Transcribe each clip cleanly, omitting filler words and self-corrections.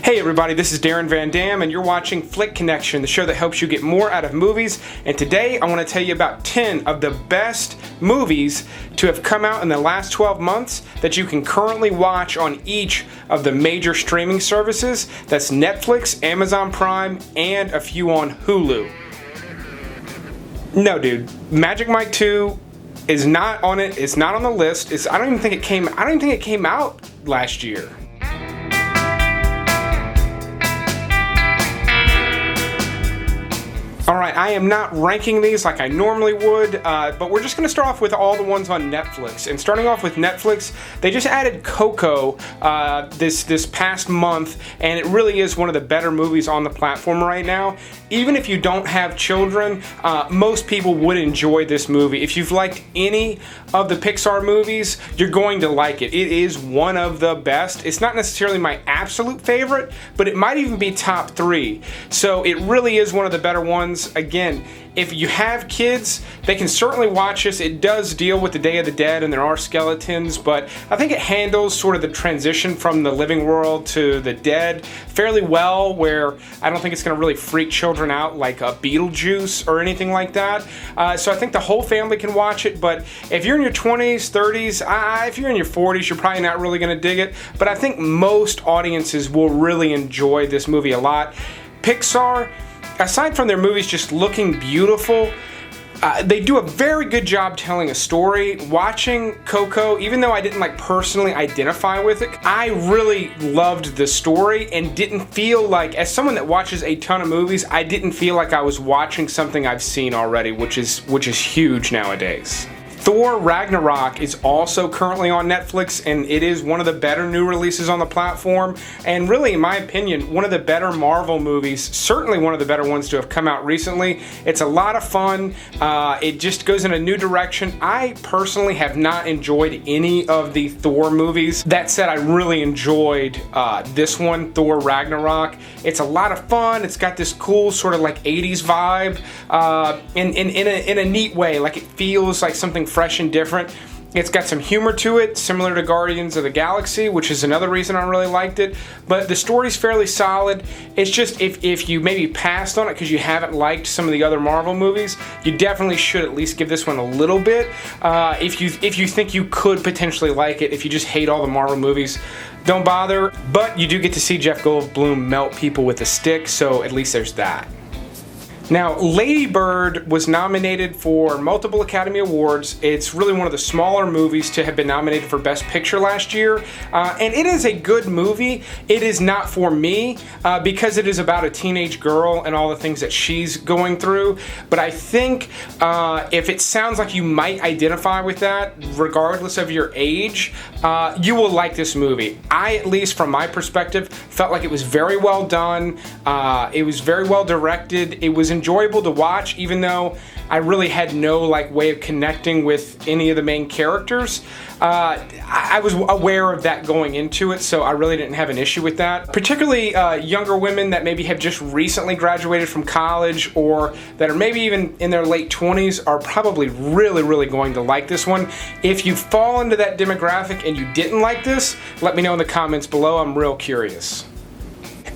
Hey everybody, this is Darren Van Dam and you're watching Flick Connection, the show that helps you get more out of movies. And today I want to tell you about 10 of the best movies to have come out in the last 12 months that you can currently watch on each of the major streaming services. That's Netflix, Amazon Prime, and a few on Hulu. No dude, Magic Mike 2 is not on it. It's not on the list. I don't even think it came out last year. Alright, I am not ranking these like I normally would, but we're just going to start off with all the ones on Netflix. And starting off with Netflix, they just added Coco this past month, and it really is one of the better movies on the platform right now. Even if you don't have children, most people would enjoy this movie. If you've liked any of the Pixar movies, you're going to like it. It is one of the best. It's not necessarily my absolute favorite, but it might even be top 3. So it really is one of the better ones. Again, if you have kids, they can certainly watch this. It does deal with the Day of the Dead and there are skeletons, but I think it handles sort of the transition from the living world to the dead fairly well, where I don't think it's going to really freak children out like a Beetlejuice or anything like that. So I think the whole family can watch it, but if you're in your 20s, 30s, if you're in your 40s, you're probably not really going to dig it, but I think most audiences will really enjoy this movie a lot. Pixar, aside from their movies just looking beautiful, they do a very good job telling a story. Watching Coco, even though I didn't personally identify with it, I really loved the story and didn't feel like, as someone that watches a ton of movies, I didn't feel like I was watching something I've seen already, which is huge nowadays. Thor Ragnarok is also currently on Netflix, and it is one of the better new releases on the platform, and really, in my opinion, one of the better Marvel movies, certainly one of the better ones to have come out recently. It's a lot of fun. It just goes in a new direction. I personally have not enjoyed any of the Thor movies. That said, I really enjoyed this one, Thor Ragnarok. It's a lot of fun. It's got this cool sort of like 80s vibe in a neat way. Like, it feels like something fresh and different. It's got some humor to it, similar to Guardians of the Galaxy, which is another reason I really liked it. But the story's fairly solid. It's just, if you maybe passed on it because you haven't liked some of the other Marvel movies, you definitely should at least give this one a little bit. If you think you could potentially like it, if you just hate all the Marvel movies, don't bother. But you do get to see Jeff Goldblum melt people with a stick, so at least there's that. Now, Lady Bird was nominated for multiple Academy Awards. It's really one of the smaller movies to have been nominated for Best Picture last year. And it is a good movie. It is not for me because it is about a teenage girl and all the things that she's going through. But I think if it sounds like you might identify with that, regardless of your age, you will like this movie. I, at least from my perspective, felt like it was very well done. It was very well directed. It was enjoyable to watch, even though I really had no way of connecting with any of the main characters. I was aware of that going into it, so I really didn't have an issue with that. Particularly younger women that maybe have just recently graduated from college, or that are maybe even in their late 20s, are probably really going to like this one. If you fall into that demographic and you didn't like this, let me know in the comments below. I'm real curious.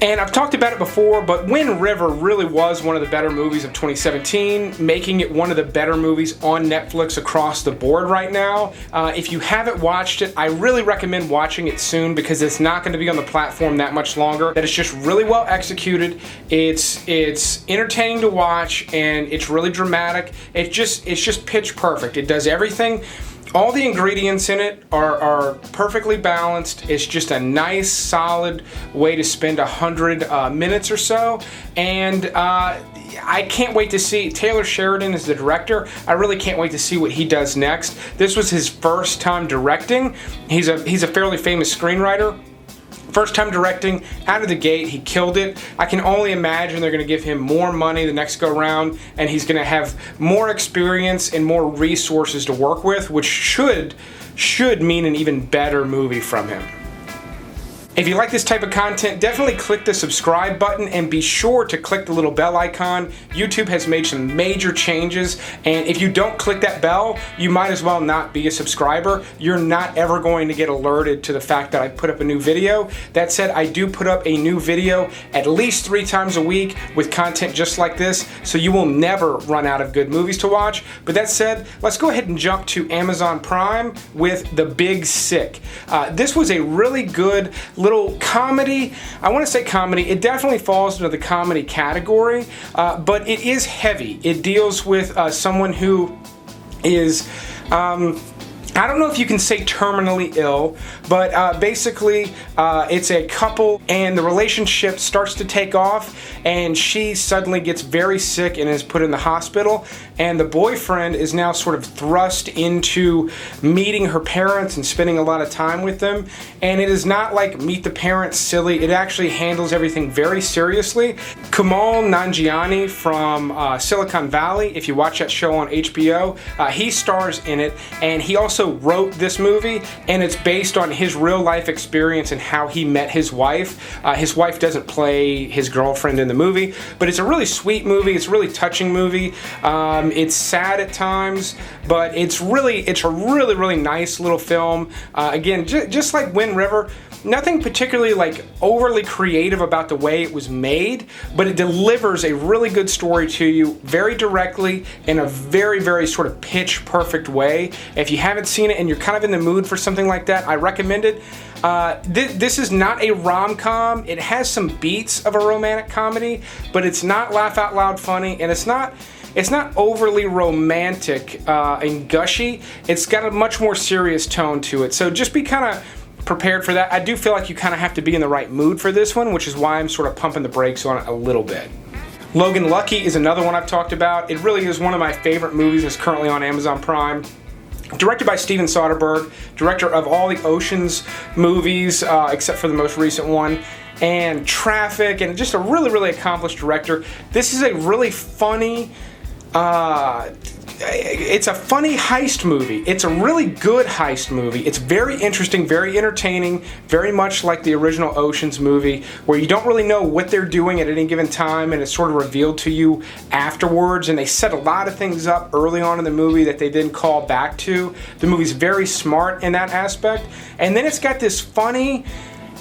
And I've talked about it before, but Wind River really was one of the better movies of 2017, making it one of the better movies on Netflix across the board right now. If you haven't watched it, I really recommend watching it soon because it's not going to be on the platform that much longer. That it's just really well executed. It's entertaining to watch, and it's really dramatic. It's just pitch perfect. It does everything. All the ingredients in it are perfectly balanced. It's just a nice, solid way to spend 100 minutes or so. And I can't wait to see. Taylor Sheridan is the director. I really can't wait to see what he does next. This was his first time directing. He's a fairly famous screenwriter. First time directing, out of the gate, he killed it. I can only imagine they're going to give him more money the next go round, and he's going to have more experience and more resources to work with, which should mean an even better movie from him. If you like this type of content, definitely click the subscribe button and be sure to click the little bell icon. YouTube has made some major changes, and if you don't click that bell, you might as well not be a subscriber. You're not ever going to get alerted to the fact that I put up a new video. That said, I do put up a new video at least 3 times a week with content just like this, so you will never run out of good movies to watch. But that said, let's go ahead and jump to Amazon Prime with The Big Sick. This was a really good little comedy. I want to say comedy. It definitely falls into the comedy category, but it is heavy. It deals with someone who is I don't know if you can say terminally ill, but basically it's a couple and the relationship starts to take off and she suddenly gets very sick and is put in the hospital, and the boyfriend is now sort of thrust into meeting her parents and spending a lot of time with them. And it is not like Meet the Parents silly. It actually handles everything very seriously. Kumail Nanjiani from Silicon Valley, if you watch that show on HBO, he stars in it, and he also wrote this movie, and it's based on his real life experience and how he met his wife. His wife doesn't play his girlfriend in the movie, but it's a really sweet movie. It's a really touching movie. It's sad at times, but it's a really nice little film. Again, just like Wind River, nothing particularly like overly creative about the way it was made, but it delivers a really good story to you very directly in a very sort of pitch perfect way. If you haven't seen it and you're kind of in the mood for something like that, I recommend it. This is not a rom-com. It has some beats of a romantic comedy, but it's not laugh out loud funny, and it's not overly romantic and gushy. It's got a much more serious tone to it. So just be kind of prepared for that. I do feel like you kind of have to be in the right mood for this one, which is why I'm sort of pumping the brakes on it a little bit. Logan Lucky is another one I've talked about. It really is one of my favorite movies that's currently on Amazon Prime. Directed by Steven Soderbergh, director of all the Ocean's movies, except for the most recent one, and Traffic, and just a really accomplished director. This is a really funny, it's a funny heist movie. It's a really good heist movie. It's very interesting, very entertaining, very much like the original Ocean's movie, where you don't really know what they're doing at any given time, and it's sort of revealed to you afterwards, and they set a lot of things up early on in the movie that they then call back to. The movie's very smart in that aspect, and then it's got this funny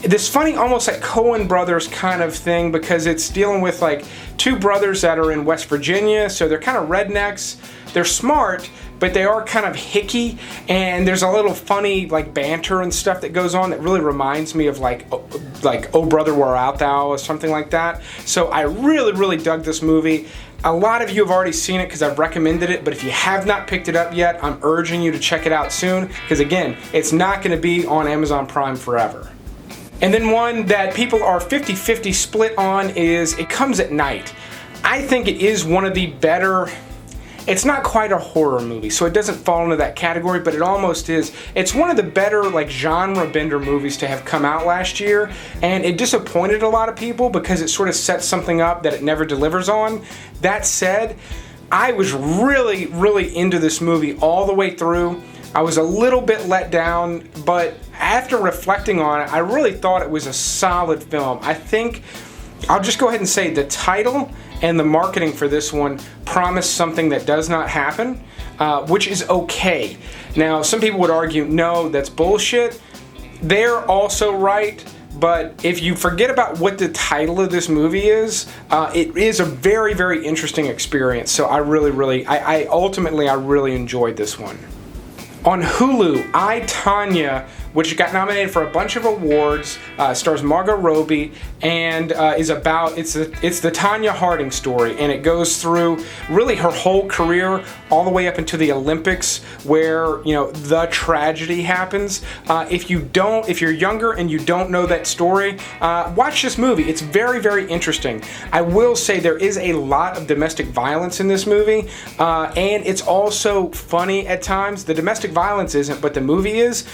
almost like Coen Brothers kind of thing, because it's dealing with like 2 brothers that are in West Virginia, so they're kind of rednecks. They're smart, but they are kind of hicky, and there's a little funny like banter and stuff that goes on that really reminds me of like Oh Brother Where Art Thou or something like that. So I really dug this movie. A lot of you have already seen it because I've recommended it, but if you have not picked it up yet, I'm urging you to check it out soon, because again, it's not going to be on Amazon Prime forever. And then one that people are 50-50 split on is It Comes at Night. I think it is one of the better. It's not quite a horror movie, so it doesn't fall into that category, but it almost is. It's one of the better like genre bender movies to have come out last year, and it disappointed a lot of people because it sort of sets something up that it never delivers on. That said, I was really into this movie all the way through. I was a little bit let down, but after reflecting on it, I really thought it was a solid film. I think I'll just go ahead and say the title and the marketing for this one promised something that does not happen, which is okay. Now, some people would argue, no, that's bullshit. They're also right, but if you forget about what the title of this movie is, it is a very interesting experience. So I ultimately really enjoyed this one. On Hulu, Tonya, which got nominated for a bunch of awards, stars Margot Robbie, and is about it's the Tonya Harding story, and it goes through really her whole career all the way up into the Olympics, where the tragedy happens. If you're younger and you don't know that story, watch this movie. It's very interesting. I will say there is a lot of domestic violence in this movie, and it's also funny at times. The domestic violence isn't, but the movie is.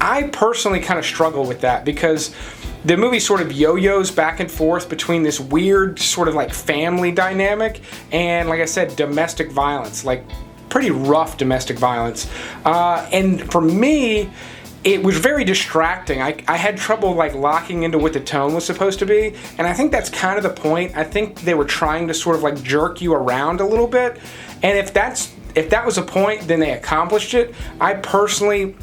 I personally kind of struggle with that because the movie sort of yo-yos back and forth between this weird sort of like family dynamic and, like I said, domestic violence, like pretty rough domestic violence. And for me, it was very distracting. I had trouble like locking into what the tone was supposed to be, and I think that's kind of the point. I think they were trying to sort of like jerk you around a little bit, and if that was a point, then they accomplished it. I personally,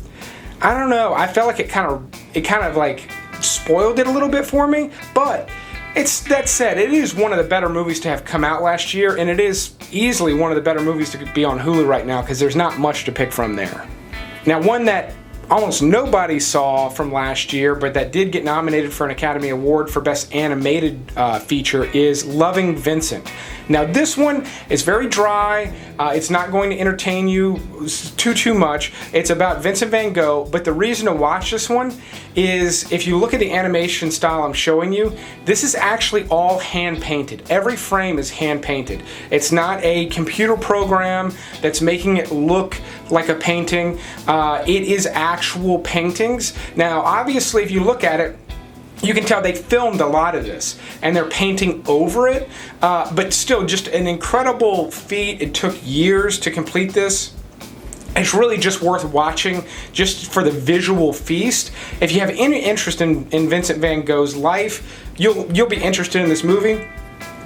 I don't know, I felt like it kind of like spoiled it a little bit for me, but that said, it is one of the better movies to have come out last year, and it is easily one of the better movies to be on Hulu right now because there's not much to pick from there. Now, one that almost nobody saw from last year, but that did get nominated for an Academy Award for Best Animated Feature is Loving Vincent. Now this one is very dry, it's not going to entertain you too much. It's about Vincent van Gogh, but the reason to watch this one is if you look at the animation style I'm showing you, this is actually all hand painted. Every frame is hand painted. It's not a computer program that's making it look like a painting. It is actual paintings. Now obviously if you look at it, you can tell they filmed a lot of this and they're painting over it, but still just an incredible feat. It took years to complete this. It's really just worth watching just for the visual feast. If you have any interest in Vincent van Gogh's life, you'll be interested in this movie.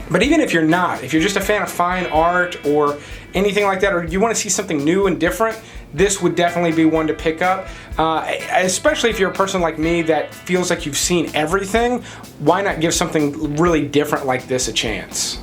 But even if you're not, if you're just a fan of fine art or anything like that, or you want to see something new and different, this would definitely be one to pick up. Especially if you're a person like me that feels like you've seen everything, why not give something really different like this a chance?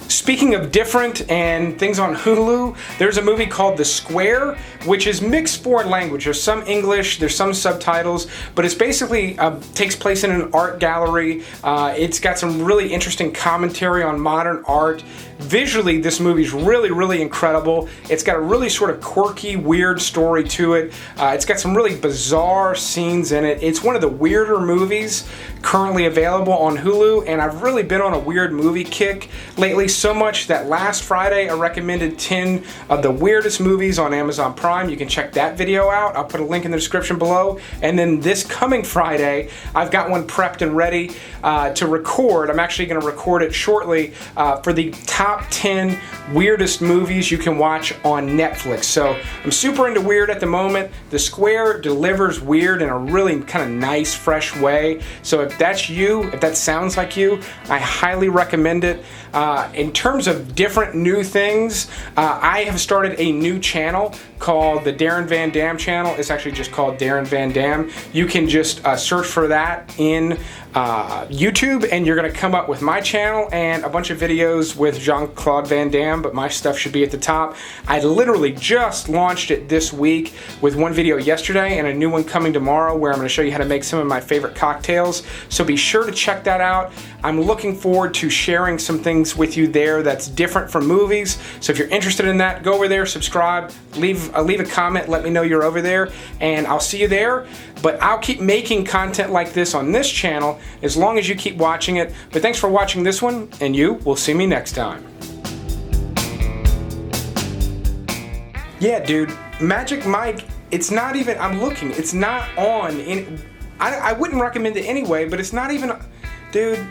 Speaking of different and things on Hulu, there's a movie called The Square, which is mixed foreign language. There's some English, there's some subtitles, but it's basically takes place in an art gallery. It's got some really interesting commentary on modern art. Visually, this movie's really incredible. It's got a really sort of quirky, weird story to it. It's got some really bizarre scenes in it. It's one of the weirder movies currently available on Hulu, and I've really been on a weird movie kick lately, so much that last Friday I recommended 10 of the weirdest movies on Amazon Prime. You can check that video out. I'll put a link in the description below. And then this coming Friday, I've got one prepped and ready to record. I'm actually going to record it shortly for the top 10 weirdest movies you can watch on Netflix. So I'm super into weird at the moment. The Square delivers weird in a really kind of nice, fresh way. So if that's you, if that sounds like you, I highly recommend it. In terms of different new things, I have started a new channel called the Darren Van Dam channel. It's actually just called Darren Van Dam. You can just search for that in YouTube, and you're going to come up with my channel and a bunch of videos with Jean-Claude Van Damme, but my stuff should be at the top. I literally just launched it this week with one video yesterday and a new one coming tomorrow where I'm going to show you how to make some of my favorite cocktails. So be sure to check that out. I'm looking forward to sharing some things with you there that's different from movies. So if you're interested in that, go over there, subscribe, leave a comment, let me know you're over there, and I'll see you there. But I'll keep making content like this on this channel as long as you keep watching it. But thanks for watching this one, and you will see me next time. Yeah, dude, Magic Mike, it's not even, I'm looking, it's not on. I wouldn't recommend it anyway, but it's not even, dude.